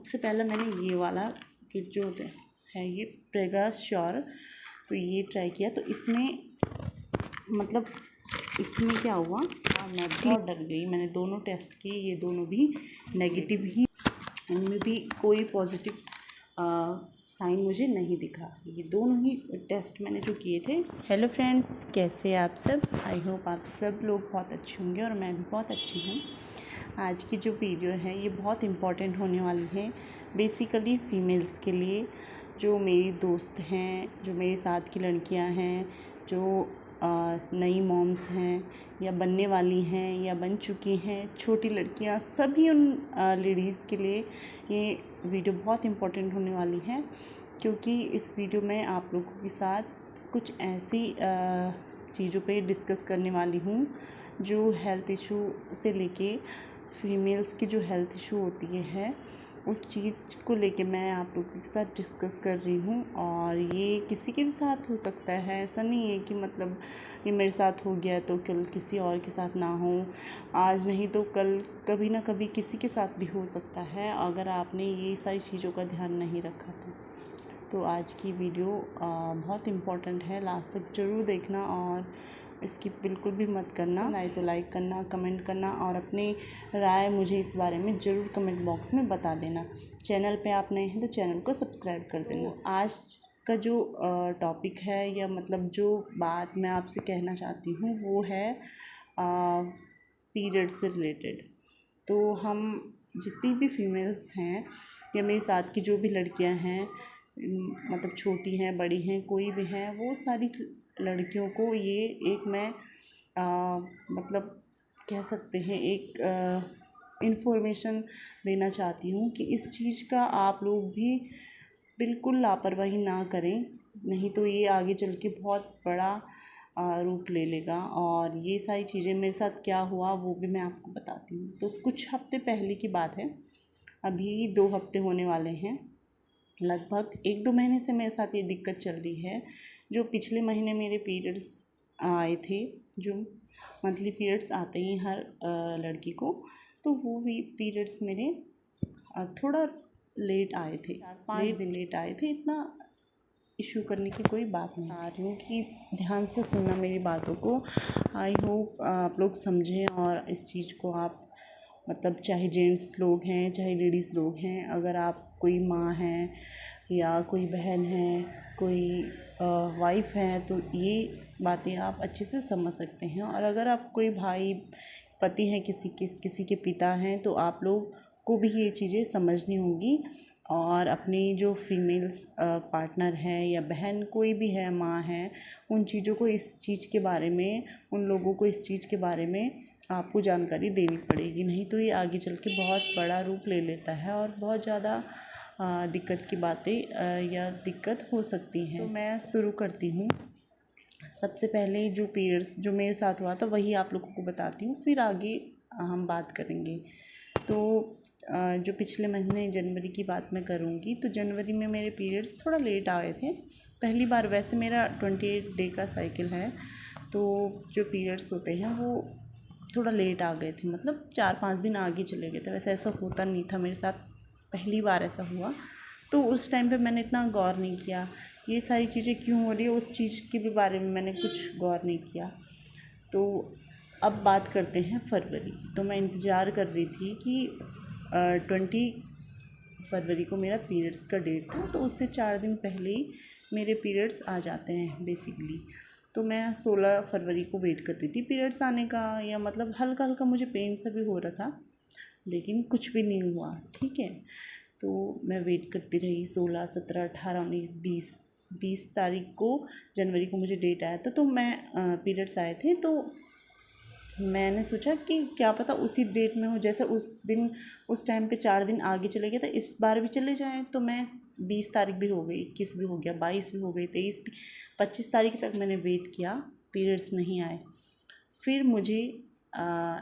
सबसे पहले मैंने ये वाला किट जो होता है ये प्रेगा श्योर, तो ये ट्राई किया। तो इसमें मतलब इसमें क्या हुआ, मैं बहुत डर गई। मैंने दोनों टेस्ट किए, ये दोनों भी नेगेटिव ही, इनमें भी कोई पॉजिटिव साइन मुझे नहीं दिखा। ये दोनों ही टेस्ट मैंने जो किए थे। हेलो फ्रेंड्स, कैसे आप सब? आई होप आप सब लोग बहुत अच्छे होंगे और मैं भी बहुत अच्छी हूँ। आज की जो वीडियो है ये बहुत इम्पॉर्टेंट होने वाली है बेसिकली फ़ीमेल्स के लिए, जो मेरी दोस्त हैं, जो मेरे साथ की लड़कियाँ हैं, जो नई मॉम्स हैं या बनने वाली हैं या बन चुकी हैं, छोटी लड़कियां, सभी उन लेडीज़ के लिए ये वीडियो बहुत इम्पोर्टेंट होने वाली है। क्योंकि इस वीडियो में आप लोगों के साथ कुछ ऐसी चीज़ों पे डिस्कस करने वाली हूँ जो हेल्थ इशू से लेके फीमेल्स की जो हेल्थ इशू होती है उस चीज़ को लेके मैं आप लोगों के साथ डिस्कस कर रही हूँ। और ये किसी के भी साथ हो सकता है, ऐसा नहीं है कि मतलब ये मेरे साथ हो गया तो कल किसी और के साथ ना हो, आज नहीं तो कल कभी ना कभी किसी के साथ भी हो सकता है अगर आपने ये सारी चीज़ों का ध्यान नहीं रखा तो आज की वीडियो बहुत इम्पॉर्टेंट है, लास्ट तक ज़रूर देखना और इसकी बिल्कुल भी मत करना। लाइक तो लाइक करना, कमेंट करना और अपनी राय मुझे इस बारे में ज़रूर कमेंट बॉक्स में बता देना। चैनल पे आप नए हैं तो चैनल को सब्सक्राइब कर देना। आज का जो टॉपिक है या मतलब जो बात मैं आपसे कहना चाहती हूँ वो है पीरियड से रिलेटेड। तो हम जितनी भी फीमेल्स हैं या मेरे साथ की जो भी लड़कियाँ हैं, मतलब छोटी हैं बड़ी हैं कोई भी हैं, वो सारी लड़कियों को ये एक मैं मतलब कह सकते हैं एक इन्फॉर्मेशन देना चाहती हूँ कि इस चीज़ का आप लोग भी बिल्कुल लापरवाही ना करें, नहीं तो ये आगे चल के बहुत बड़ा रूप ले लेगा। और ये सारी चीज़ें मेरे साथ क्या हुआ वो भी मैं आपको बताती हूँ। तो कुछ हफ्ते पहले की बात है, अभी 2 हफ्ते होने वाले हैं, लगभग 1-2 महीने से मेरे साथ ये दिक्कत चल रही है। जो पिछले महीने मेरे पीरियड्स आए थे, जो मंथली पीरियड्स आते हैं हर लड़की को, तो वो भी पीरियड्स मेरे थोड़ा लेट आए थे, 4-5 दिन लेट आए थे। इतना इशू करने की कोई बात नहीं। आ रही हूँ कि ध्यान से सुनना मेरी बातों को। आई होप आप लोग समझें और इस चीज़ को आप मतलब चाहे जेंट्स लोग हैं चाहे लेडीज़ लोग हैं, अगर आप कोई माँ हैं या कोई बहन है, कोई वाइफ है, तो ये बातें आप अच्छे से समझ सकते हैं। और अगर आप कोई भाई पति हैं, किसी के पिता हैं, तो आप लोग को भी ये चीज़ें समझनी होंगी। और अपनी जो फीमेल्स पार्टनर है या बहन कोई भी है, माँ है, उन चीज़ों को इस चीज़ के बारे में, उन लोगों को इस चीज़ के बारे में आपको जानकारी देनी पड़ेगी, नहीं तो ये आगे चल के बहुत बड़ा रूप ले लेता है और बहुत ज़्यादा दिक्कत की बातें या दिक्कत हो सकती हैं। तो मैं शुरू करती हूँ। सबसे पहले जो पीरियड्स जो मेरे साथ हुआ था वही आप लोगों को बताती हूँ, फिर आगे हम बात करेंगे। तो जो पिछले महीने जनवरी की बात मैं करूँगी, तो जनवरी में मेरे पीरियड्स थोड़ा लेट आए थे। पहली बार, वैसे मेरा 28 डे का साइकिल है, तो जो पीरियड्स होते हैं वो थोड़ा लेट आ गए थे, मतलब 4-5 दिन आगे चले गए थे। वैसे ऐसा होता नहीं था मेरे साथ, पहली बार ऐसा हुआ। तो उस टाइम पे मैंने इतना गौर नहीं किया ये सारी चीज़ें क्यों हो रही है, उस चीज़ के भी बारे में मैंने कुछ गौर नहीं किया। तो अब बात करते हैं फरवरी। तो मैं इंतज़ार कर रही थी कि 20 फरवरी को मेरा पीरियड्स का डेट था, तो उससे 4 दिन पहले ही मेरे पीरियड्स आ जाते हैं बेसिकली। तो मैं 16 फरवरी को वेट कर रही थी पीरियड्स आने का, या मतलब हल्का हल्का मुझे पेन सा भी हो रहा था, लेकिन कुछ भी नहीं हुआ, ठीक है। तो मैं वेट करती रही, 16, 17, 18, 19, 20 तारीख को जनवरी को मुझे डेट आया था। तो मैं पीरियड्स आए थे, तो मैंने सोचा कि क्या पता उसी डेट में हो, जैसे उस दिन उस टाइम पे 4 दिन आगे चले गए थे, इस बार भी चले जाएँ। तो मैं 20 तारीख भी हो गई, 21 भी हो गया, 22 भी हो गई, 23 भी, 25 तारीख तक मैंने वेट किया, पीरियड्स नहीं आए। फिर मुझे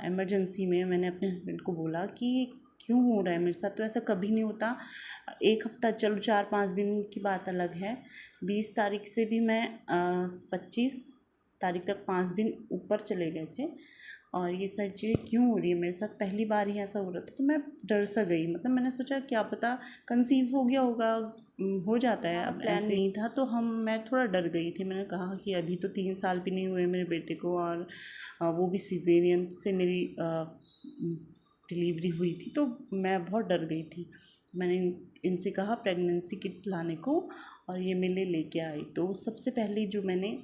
इमरजेंसी में मैंने अपने हस्बैंड को बोला कि क्यों हो रहा है मेरे साथ, तो ऐसा कभी नहीं होता। 1 हफ़्ता चलो 4-5 दिन की बात अलग है, 20 तारीख से भी मैं 25 तारीख तक 5 दिन ऊपर चले गए थे और ये सारी चीज़ें क्यों हो रही है मेरे साथ, पहली बार ही ऐसा हो रहा था। तो मैं डर सा गई, मतलब मैंने सोचा क्या पता कंसीव हो गया होगा, हो जाता है, अब प्लान नहीं था। तो मैं थोड़ा डर गई थी। मैंने कहा कि अभी तो 3 साल भी नहीं हुए मेरे बेटे को, और वो भी सिजेरियन से मेरी डिलीवरी हुई थी, तो मैं बहुत डर गई थी। मैंने इनसे कहा प्रेगनेंसी किट लाने को, और ये मेरे लेके आई। तो सबसे पहले जो मैंने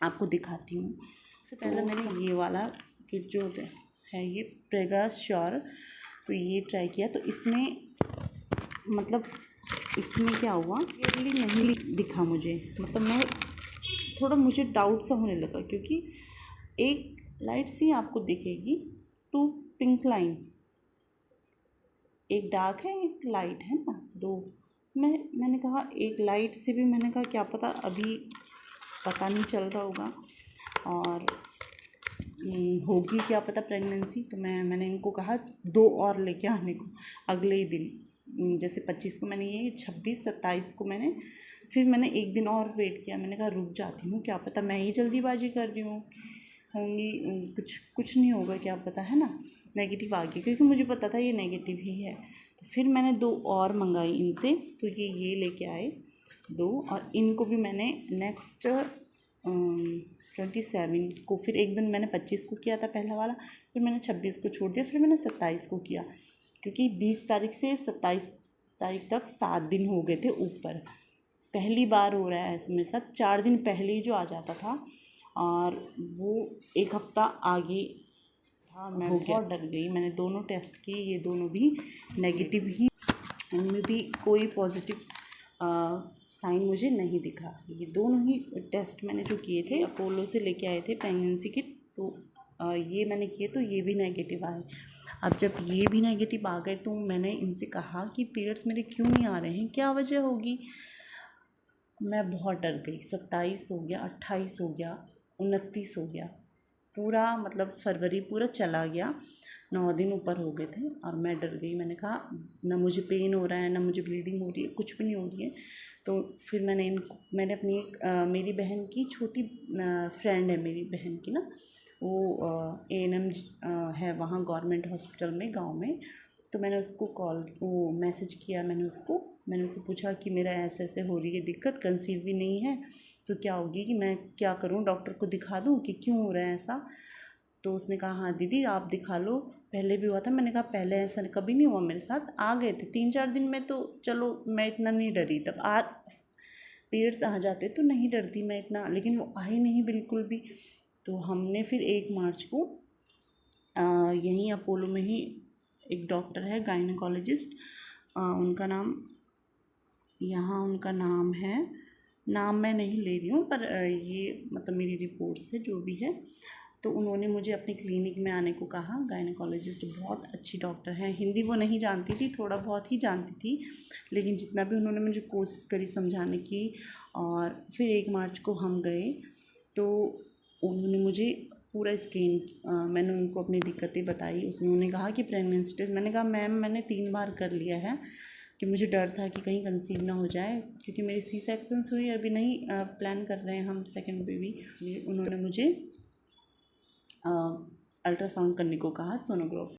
आपको दिखाती हूँ, सबसे पहले मैंने ये वाला किट जो है ये प्रेगा श्योर, तो ये ट्राई किया। तो इसमें मतलब इसमें क्या हुआ, क्लियरली नहीं दिखा मुझे, मतलब मैं थोड़ा मुझे डाउट सा होने लगा, क्योंकि एक लाइट सी आपको दिखेगी, 2 पिंक लाइन, एक डार्क है एक लाइट है ना, 2। मैंने कहा एक लाइट से भी, मैंने कहा क्या पता अभी पता नहीं चल रहा होगा और होगी क्या पता प्रेगनेंसी। तो मैंने इनको कहा 2 और लेके आने को अगले ही दिन। जैसे 25 को मैंने ये 26-27 को फिर मैंने एक दिन और वेट किया। मैंने कहा रुक जाती हूँ, क्या पता मैं ही जल्दीबाजी कर रही होंगी, कुछ नहीं होगा, क्या पता, है ना, नेगेटिव आ गई, क्योंकि मुझे पता था ये नेगेटिव ही है। तो फिर मैंने 2 और मंगाई इनसे, तो ये लेके आए 2, और इनको भी मैंने नेक्स्ट 27 को, फिर एक दिन मैंने 25 को किया था पहला वाला, फिर मैंने 26 को छोड़ दिया, फिर मैंने 27 को किया, क्योंकि 20 तारीख से 27 तारीख तक 7 दिन हो गए थे ऊपर। पहली बार हो रहा है ऐसे मेरे साथ, 4 दिन पहले ही जो आ जाता था, और वो 1 हफ्ता आगे था। मैं बहुत डर गई। मैंने दोनों टेस्ट किए, ये दोनों भी नेगेटिव ही, इनमें भी कोई पॉजिटिव साइन मुझे नहीं दिखा। ये दोनों ही टेस्ट मैंने जो किए थे, अपोलो से लेके आए थे प्रेगनेंसी किट, तो ये मैंने किए, तो ये भी नेगेटिव आए। अब जब ये भी नेगेटिव आ गए, तो मैंने इनसे कहा कि पीरियड्स मेरे क्यों नहीं आ रहे हैं, क्या वजह होगी। मैं बहुत डर गई। 27 हो गया, 28 हो गया, 29 हो गया, पूरा मतलब फरवरी पूरा चला गया, 9 दिन ऊपर हो गए थे, और मैं डर गई। मैंने कहा ना मुझे पेन हो रहा है, ना मुझे ब्लीडिंग हो रही है, कुछ भी नहीं हो रही है। तो फिर मैंने अपनी मेरी बहन की छोटी फ्रेंड है, मेरी बहन की ना, वो ANM है वहाँ गवर्नमेंट हॉस्पिटल में गांव में। तो मैंने उसको मैसेज किया, मैंने उससे पूछा कि मेरा ऐसे ऐसे हो रही है दिक्कत, कंसीव भी नहीं है, तो क्या होगी, कि मैं क्या करूं, डॉक्टर को दिखा दूं कि क्यों हो रहा है ऐसा। तो उसने कहा हाँ दीदी आप दिखा लो, पहले भी हुआ था। मैंने कहा पहले ऐसा कभी नहीं हुआ मेरे साथ, आ गए थे 3-4 दिन में, तो चलो मैं इतना नहीं डरी। तब पीरियड्स आ जाते तो नहीं डरती मैं इतना, लेकिन वो आई नहीं बिल्कुल भी। तो हमने फिर 1 मार्च को यहीं अपोलो में ही एक डॉक्टर है गायनेकोलॉजिस्ट, उनका नाम है, नाम मैं नहीं ले रही हूँ, पर ये मतलब मेरी रिपोर्ट्स है जो भी है। तो उन्होंने मुझे अपने क्लिनिक में आने को कहा। गायनेकोलॉजिस्ट बहुत अच्छी डॉक्टर हैं। हिंदी वो नहीं जानती थी, थोड़ा बहुत ही जानती थी, लेकिन जितना भी उन्होंने मुझे कोशिश करी समझाने की। और फिर 1 मार्च को हम गए, तो उन्होंने मुझे पूरा मैंने उनको अपनी दिक्कतें बताई। उन्होंने कहा कि प्रेगनेंसी टेस्ट, मैंने कहा मैम मैंने 3 बार कर लिया है, कि मुझे डर था कि कहीं कंसीव ना हो जाए, क्योंकि मेरी C-सेक्शंस हुई, अभी नहीं प्लान कर रहे हैं हम सेकंड बेबी। इसलिए उन्होंने मुझे अल्ट्रासाउंड करने को कहा, सोनोग्राफी।